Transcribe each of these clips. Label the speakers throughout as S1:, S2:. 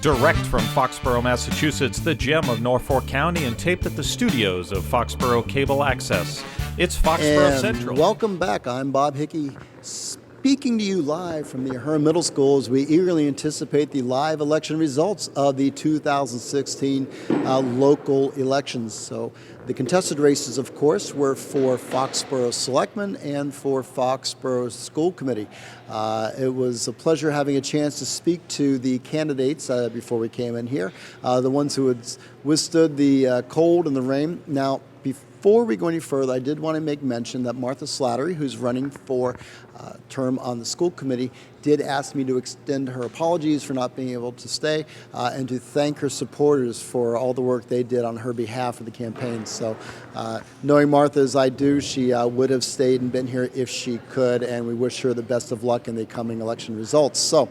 S1: Direct from Foxborough, Massachusetts, the gem of Norfolk County, and taped at the studios of Foxborough Cable Access. It's Foxborough
S2: And
S1: Central.
S2: welcome back. I'm Bob Hickey, speaking to you live from the Ahern Middle School as we eagerly anticipate the live election results of the 2016 local elections. So the contested races, of course, were for Foxborough Selectmen and for Foxborough School Committee. It was a pleasure having a chance to speak to the candidates before we came in here, the ones who had withstood the cold and the rain. Now, before we go any further, I did want to make mention that Martha Slattery, who's running for term on the school committee, did ask me to extend her apologies for not being able to stay and to thank her supporters for all the work they did on her behalf of the campaign. So knowing Martha as I do, she would have stayed and been here if she could, and we wish her the best of luck in the coming election results. So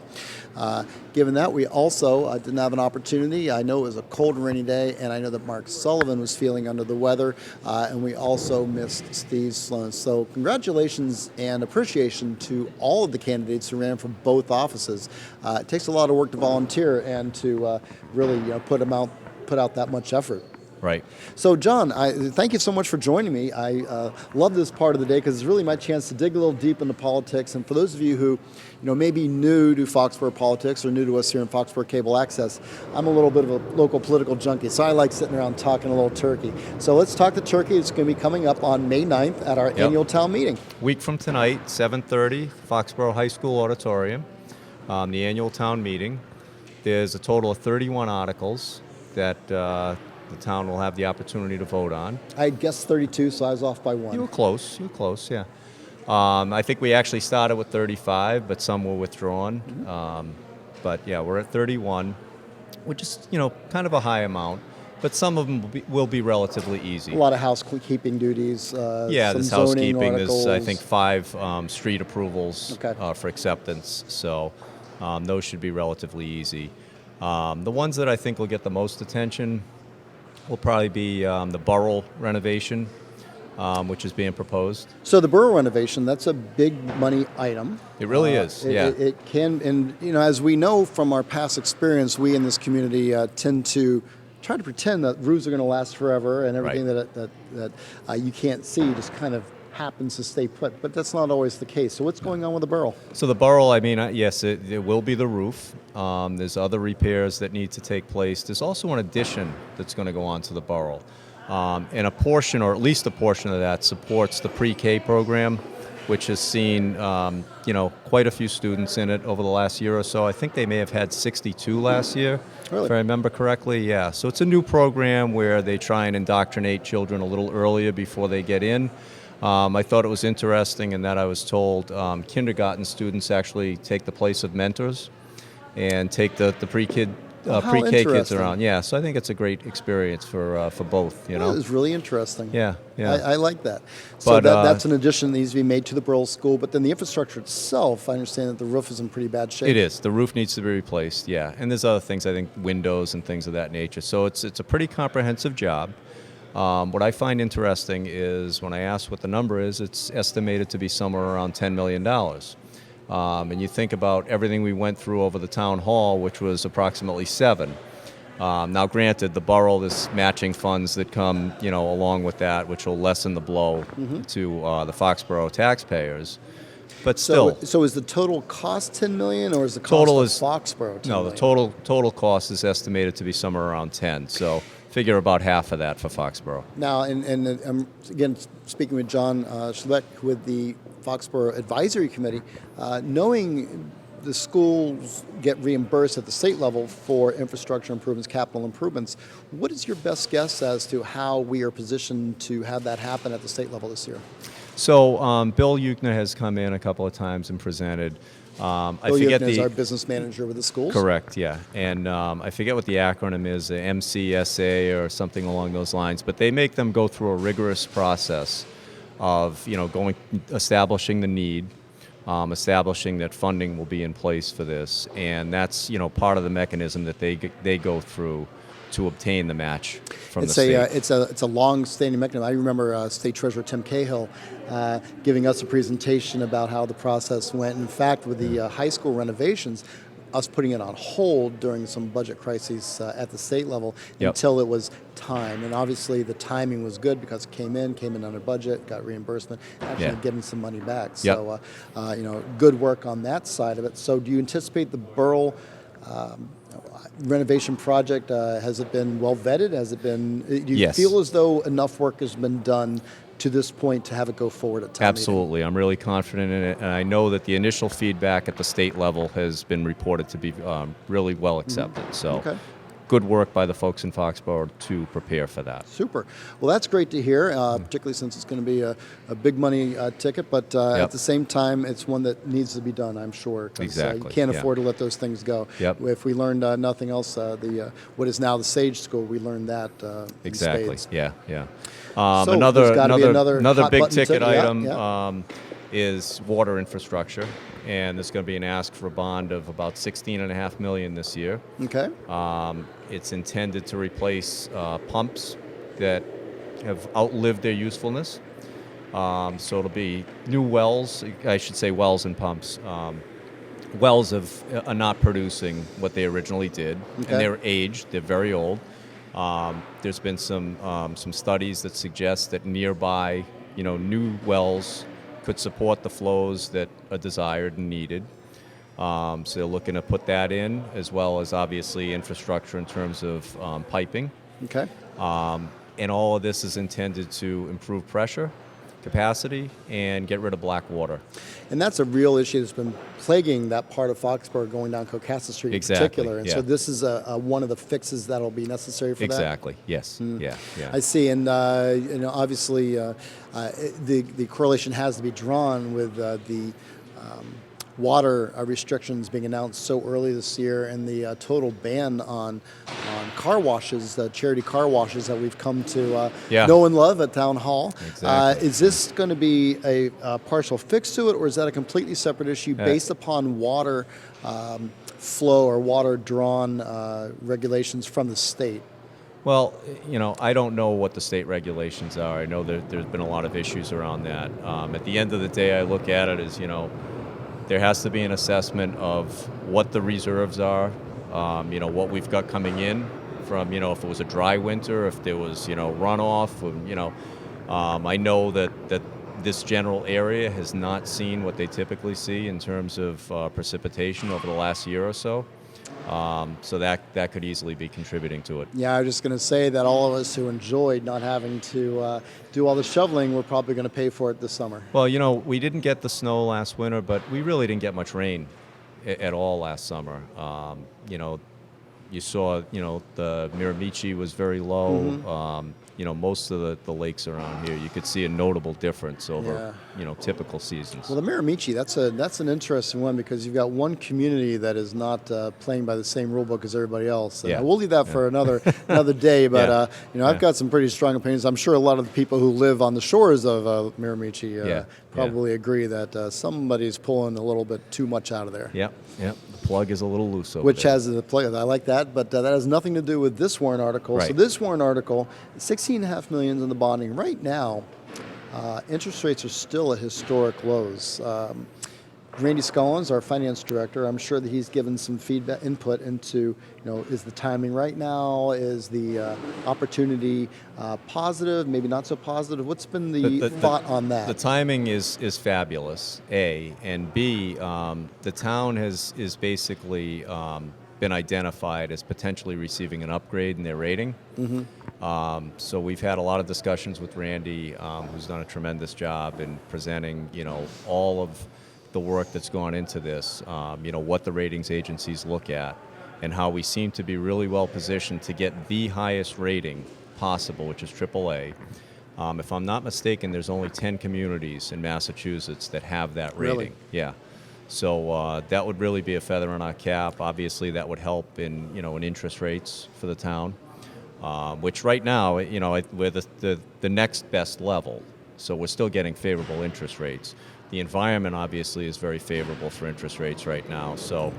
S2: given that, we also didn't have an opportunity. I know it was a cold and rainy day, and I know that Mark Sullivan was feeling under the weather, and we also missed Steve Sloan. So congratulations and appreciation to all of the candidates who ran for both offices. It takes a lot of work to volunteer and to really put out that much effort.
S1: Right.
S2: So, John, thank you so much for joining me. I love this part of the day because it's really my chance to dig a little deep into politics. And for those of you who, may be new to Foxborough politics or new to us here in Foxborough Cable Access, I'm a little bit of a local political junkie, so I like sitting around talking a little turkey. So let's talk the turkey. It's going to be coming up on May 9th at our annual town meeting.
S3: Week from tonight, 7:30, Foxborough High School Auditorium, the annual town meeting. There's a total of 31 articles that the town will have the opportunity to vote on.
S2: I guessed 32, so I was off by one.
S3: You were close, yeah. I think we actually started with 35, but some were withdrawn.
S2: Mm-hmm.
S3: But yeah, we're at 31, which is, kind of a high amount. But some of them will be relatively easy.
S2: A lot of housekeeping duties.
S3: There's
S2: some
S3: housekeeping.
S2: articles.
S3: There's, I think, 5 street approvals
S2: Okay.
S3: For acceptance. So those should be relatively easy. The ones that I think will get the most attention will probably be the boro renovation, which is being proposed.
S2: So the borough renovation, that's a big money item.
S3: It really is, yeah.
S2: It can, and as we know from our past experience, we in this community tend to try to pretend that roofs are going to last forever and everything
S3: Right.
S2: that you can't see just kind of happens to stay put. But that's not always the case. So what's going on with the borough?
S3: So the boro, yes, it will be the roof. There's other repairs that need to take place. There's also an addition that's going to go on to the borough. And a portion, or at least a portion of that, supports the pre-K program, which has seen, quite a few students in it over the last year or so. I think they may have had 62 last year,
S2: Really?
S3: if I remember correctly. Yeah, so it's a new program where they try and indoctrinate children a little earlier before they get in. I thought it was interesting in that I was told kindergarten students actually take the place of mentors and take the pre-K kids around. Yeah, so I think it's a great experience for both.
S2: That is really interesting.
S3: Yeah.
S2: I like that. So
S3: But,
S2: that's an addition that needs to be made to the borough school. But then the infrastructure itself, I understand that the roof is in pretty bad shape.
S3: It is. The roof needs to be replaced. Yeah, and there's other things. I think windows and things of that nature. So it's a pretty comprehensive job. What I find interesting is when I ask what the number is, it's estimated to be somewhere around $10 million. And you think about everything we went through over the town hall, which was approximately $7 million. Now, granted, the borough, there's matching funds that come, along with that, which will lessen the blow to the Foxborough taxpayers. But still,
S2: So is the total cost $10 million, or is the cost
S3: Total
S2: of
S3: is-
S2: Foxborough $10
S3: no,
S2: million?
S3: the total cost is estimated to be somewhere around 10. So figure about half of that for Foxborough.
S2: Now, and again, speaking with John Schleck with the Foxborough Advisory Committee, knowing the schools get reimbursed at the state level for infrastructure improvements, capital improvements, what is your best guess as to how we are positioned to have that happen at the state level this year?
S3: So Bill Euchner has come in a couple of times and presented. I
S2: Bill
S3: forget
S2: Euchner is our business manager with the schools.
S3: Correct, yeah. And I forget what the acronym is, MCSA or something along those lines, but they make them go through a rigorous process of, establishing the need, establishing that funding will be in place for this, and that's, part of the mechanism that they go through to obtain the match from the state.
S2: It's a long-standing mechanism. I remember State Treasurer Tim Cahill giving us a presentation about how the process went. In fact, with the high school renovations, us putting it on hold during some budget crises at the state level
S3: Yep.
S2: until it was time. And obviously the timing was good because it came in under budget, got reimbursement, actually
S3: Yeah.
S2: getting some money back.
S3: Yep.
S2: So, good work on that side of it. So do you anticipate the borough renovation project, has it been well vetted? Has it been, do you
S3: Yes.
S2: feel as though enough work has been done to this point to have it go forward at town meeting?
S3: Absolutely. I'm really confident in it, and I know that the initial feedback at the state level has been reported to be really well accepted. So
S2: Okay.
S3: good work by the folks in Foxborough to prepare for that.
S2: Super. Well, that's great to hear, particularly since it's going to be a big money ticket, but
S3: Yep.
S2: at the same time, it's one that needs to be done, I'm sure. 'Cause,
S3: Exactly,
S2: you can't
S3: yeah.
S2: afford to let those things go.
S3: Yep.
S2: If we learned nothing else, what is now the Sage School, we learned that in
S3: Exactly.
S2: spades.
S3: Yeah. Yeah.
S2: So
S3: Another
S2: there's gotta be another hot
S3: big
S2: button
S3: ticket
S2: ticket. Yeah,
S3: item
S2: yeah.
S3: is water infrastructure, and there's going to be an ask for a bond of about $16.5 million this year.
S2: Okay.
S3: It's intended to replace pumps that have outlived their usefulness. So it'll be new wells, I should say wells and pumps. Wells are not producing what they originally did,
S2: Okay.
S3: and they're aged, they're very old. There's been some studies that suggest that nearby, new wells could support the flows that are desired and needed. So they're looking to put that in, as well as obviously infrastructure in terms of piping.
S2: Okay.
S3: And all of this is intended to improve pressure, capacity, and get rid of black water.
S2: And that's a real issue that's been plaguing that part of Foxborough going down Cocassa Street
S3: Exactly,
S2: in particular. And so
S3: yeah.
S2: this is one of the fixes that'll be necessary for that.
S3: Exactly. Yes. Yeah. Yeah.
S2: I see, and obviously the correlation has to be drawn with the water restrictions being announced so early this year, and the total ban on car washes, charity car washes that we've come to
S3: Yeah.
S2: know and love at Town Hall.
S3: Exactly.
S2: Is this going to be a partial fix to it, or is that a completely separate issue based upon water flow or water drawn regulations from the state?
S3: Well, I don't know what the state regulations are. I know there's been a lot of issues around that. At the end of the day, I look at it as, there has to be an assessment of what the reserves are, what we've got coming in from, if it was a dry winter, if there was, runoff, I know that this general area has not seen what they typically see in terms of precipitation over the last year or so. So that could easily be contributing to it.
S2: Yeah, I was just going to say that all of us who enjoyed not having to do all the shoveling, we're probably going to pay for it this summer.
S3: Well, we didn't get the snow last winter, but we really didn't get much rain at all last summer. You saw, the Miramichi was very low.
S2: Mm-hmm.
S3: Most of the lakes around here, you could see a notable difference over, typical seasons.
S2: Well, the Miramichi, that's an interesting one because you've got one community that is not playing by the same rule book as everybody else. And
S3: Yeah.
S2: we'll leave that for another day. But
S3: Yeah.
S2: I've got some pretty strong opinions. I'm sure a lot of the people who live on the shores of Miramichi probably agree that somebody's pulling a little bit too much out of there.
S3: Yep. The plug is a little loose over
S2: Which
S3: there.
S2: has the plug. I like that, but that has nothing to do with this Warrant article. So
S3: Right.
S2: this Warrant article, $16.5 million in the bonding. Right now, interest rates are still at historic lows. Randy Scollins, our finance director, I'm sure that he's given some input into, is the timing right now? Is the opportunity positive? Maybe not so positive. What's been the thought on that?
S3: The timing is fabulous, A, and B, the town is basically been identified as potentially receiving an upgrade in their rating. Mm-hmm. So we've had a lot of discussions with Randy, who's done a tremendous job in presenting, all of the work that's gone into this, what the ratings agencies look at, and how we seem to be really well positioned to get the highest rating possible, which is AAA. If I'm not mistaken, there's only 10 communities in Massachusetts that have that rating.
S2: Really?
S3: Yeah. So that would really be a feather in our cap. Obviously, that would help in interest rates for the town, which right now, we're the next best level. So we're still getting favorable interest rates. The environment obviously is very favorable for interest rates right now. So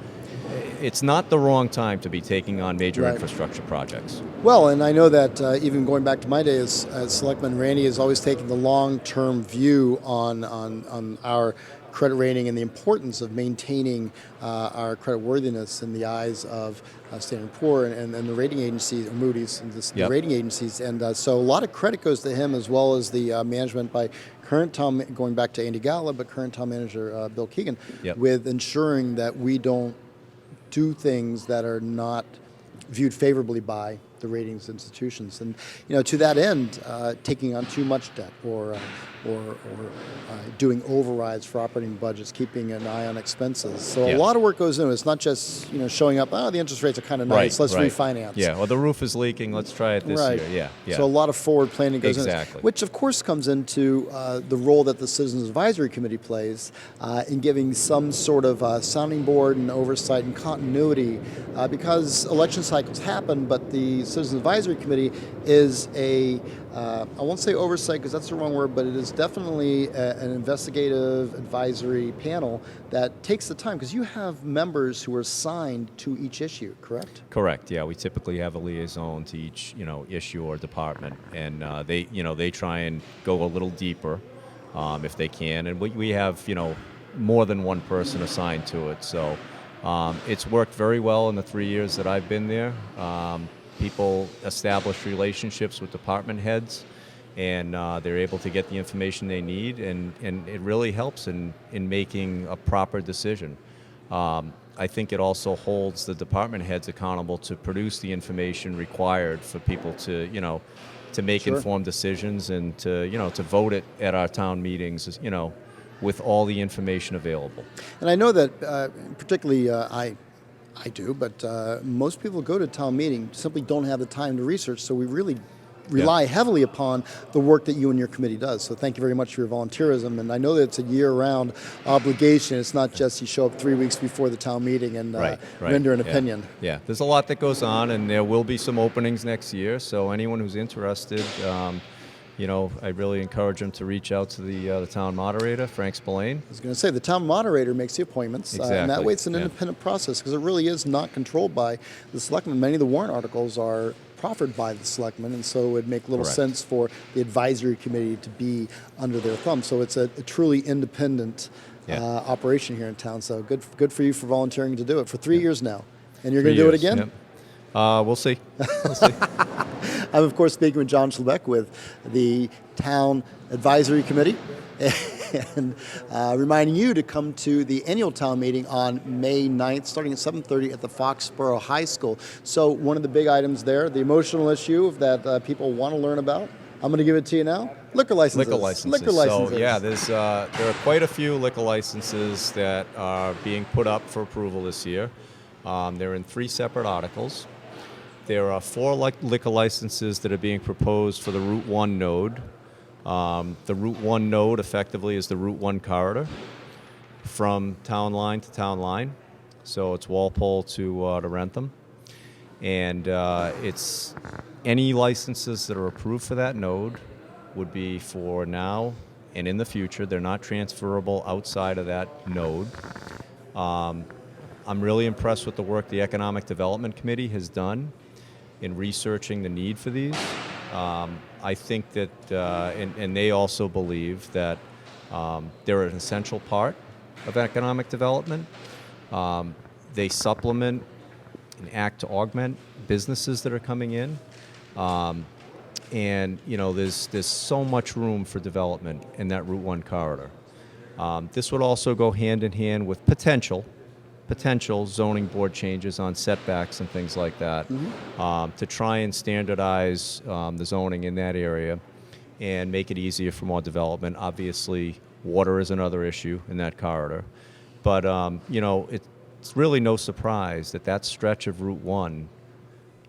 S3: it's not the wrong time to be taking on major infrastructure projects.
S2: Well, and I know that even going back to my days as Selectman, Randy has always taken the long-term view on our credit rating and the importance of maintaining our credit worthiness in the eyes of Standard & Poor's and the rating agencies, Moody's, and the rating agencies. And so a lot of credit goes to him, as well as the management by current town, going back to Andy Galla, but current town manager Bill Keegan, with ensuring that we don't do things that are not viewed favorably by the ratings institutions. And to that end, taking on too much debt or doing overrides for operating budgets, keeping an eye on expenses. So a lot of work goes into it. It's not just showing up, the interest rates are kind of nice, let's refinance.
S3: Yeah, or the roof is leaking, let's try it this year. Yeah.
S2: So a lot of forward planning goes into it, which of course comes into the role that the Citizens Advisory Committee plays in giving some sort of sounding board and oversight and continuity, because election cycles happen, but the Citizens Advisory Committee is I won't say oversight because that's the wrong word, but it is definitely an investigative advisory panel that takes the time, because you have members who are assigned to each issue, correct?
S3: Correct. Yeah, we typically have a liaison to each issue or department, and they try and go a little deeper if they can, and we have more than one person assigned to it. So it's worked very well in the 3 years that I've been there. People establish relationships with department heads, and they're able to get the information they need, and it really helps in making a proper decision. I think it also holds the department heads accountable to produce the information required for people to make informed decisions, and to vote it at our town meetings, with all the information available.
S2: And I know that particularly I do, but most people who go to town meeting simply don't have the time to research, so we really rely heavily upon the work that you and your committee does. So thank you very much for your volunteerism, and I know that it's a year-round obligation. It's not just you show up 3 weeks before the town meeting and render an opinion.
S3: Yeah, there's a lot that goes on, and there will be some openings next year, so anyone who's interested, I really encourage them to reach out to the town moderator, Frank Spillane.
S2: I was going to say, the town moderator makes the appointments, and that way it's an independent process, because it really is not controlled by the selectmen. Many of the warrant articles are proffered by the selectmen, and so it would make little sense for the advisory committee to be under their thumb. So it's a truly independent operation here in town. So good for you for volunteering to do it for 3 years now. And you're going to do it again?
S3: Yep. We'll see.
S2: I'm, of course, speaking with John Schlebeck with the Town Advisory Committee, and reminding you to come to the annual town meeting on May 9th, starting at 7:30 at the Foxborough High School. So one of the big items there, the emotional issue that people want to learn about, I'm going to give it to you now. Liquor licenses. Liquor licenses.
S3: So yeah, there are quite a few liquor licenses that are being put up for approval this year. They're in 3 separate articles. There are 4 liquor licenses that are being proposed for the Route 1 node. The Route 1 node effectively is the Route 1 corridor from town line to town line. So it's Walpole to Rentham. And it's any licenses that are approved for that node would be for now and in the future. They're not transferable outside of that node. I'm really impressed with the work the Economic Development Committee has done in researching the need for these. I think that, and they also believe that they're an essential part of economic development. They supplement and act to augment businesses that are coming in. And there's so much room for development in that Route 1 corridor. This would also go hand in hand with potential zoning board changes on setbacks and things like that, to try and standardize the zoning in that area and make it easier for more development. Obviously, water is another issue in that corridor. But, it's really no surprise that stretch of Route 1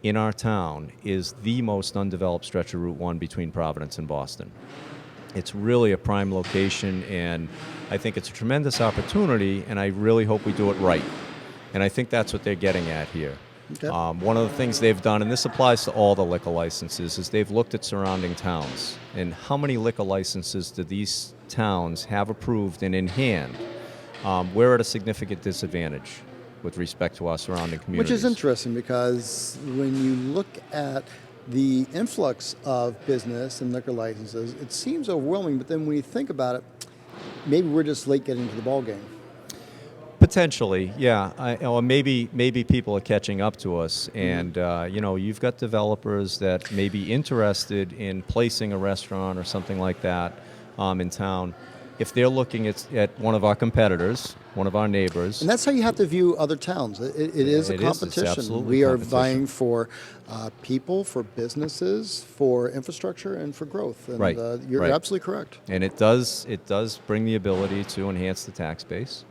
S3: in our town is the most undeveloped stretch of Route 1 between Providence and Boston. It's really a prime location, and I think it's a tremendous opportunity, and I really hope we do it right. And I think that's what they're getting at here. Okay. One of the things they've done, and this applies to all the liquor licenses, is they've looked at surrounding towns and how many liquor licenses do these towns have approved and in hand. We're at a significant disadvantage with respect to our surrounding communities.
S2: Which is interesting, because when you look at the influx of business and liquor licenses, it seems overwhelming, but then when you think about it, maybe we're just late getting to the ball game.
S3: Potentially, yeah. Or maybe people are catching up to us, and you've got developers that may be interested in placing a restaurant or something like that in town. If they're looking at one of our competitors, one of our neighbors,
S2: And that's how you have to view other towns. It is a
S3: It is. It's
S2: competition.
S3: absolutely
S2: We are
S3: competition.
S2: vying for people, for businesses, for infrastructure, and for growth. And
S3: Right.
S2: You're
S3: Right.
S2: absolutely correct.
S3: and it does bring the ability to enhance the tax base.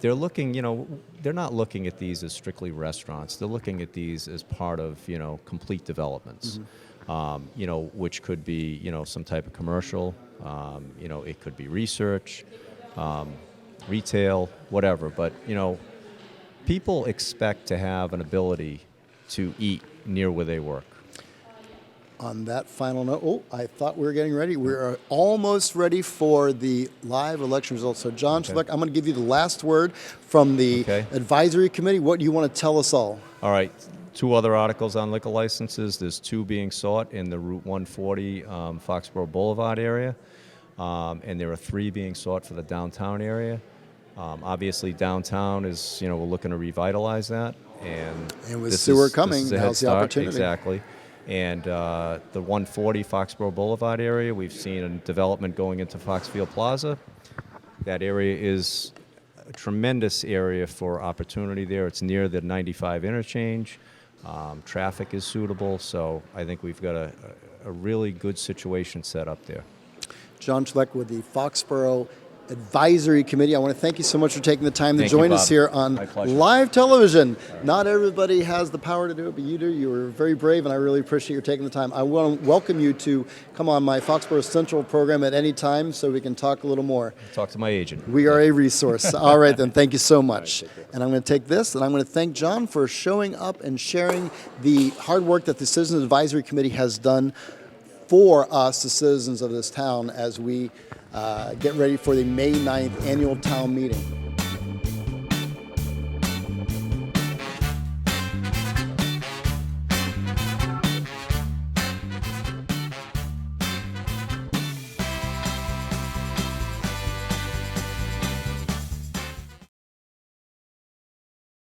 S3: They're looking, they're not looking at these as strictly restaurants. They're looking at these as part of, complete developments, which could be, some type of commercial, it could be research, retail, whatever. But, people expect to have an ability to eat near where they work.
S2: On that final note, I thought we were getting ready. We're almost ready for the live election results. So, John Schleck, I'm going to give you the last word from the advisory committee. What do you want to tell us all?
S3: All right. 2 other articles on liquor licenses. There's 2 being sought in the Route 140 Foxborough Boulevard area, and there are 3 being sought for the downtown area. Obviously, downtown is, we're looking to revitalize that. And
S2: with
S3: this
S2: sewer
S3: is-
S2: coming,
S3: this is a
S2: now's
S3: head
S2: the
S3: start.
S2: opportunity.
S3: Exactly. And the 140 Foxborough Boulevard area, we've seen a development going into Foxfield Plaza. That area is a tremendous area for opportunity there. It's near the 95 interchange. Traffic is suitable, so I think we've got a really good situation set up there.
S2: John Schleck with the Foxborough Advisory Committee. I want to thank you so much for taking the time to
S3: Thank you,
S2: join us
S3: Bob.
S2: here on
S3: My pleasure.
S2: live television. Not everybody has the power to do it, but you do. You were very brave, and I really appreciate your taking the time. I want to welcome you to come on my Foxborough Central program at any time so we can talk a little more.
S3: Talk to my agent.
S2: We are a resource. All right, then. Thank you so much. And I'm going to take this, and I'm going to thank John for showing up and sharing the hard work that the Citizens Advisory Committee has done for us, the citizens of this town, as we get ready for the May 9th annual town meeting.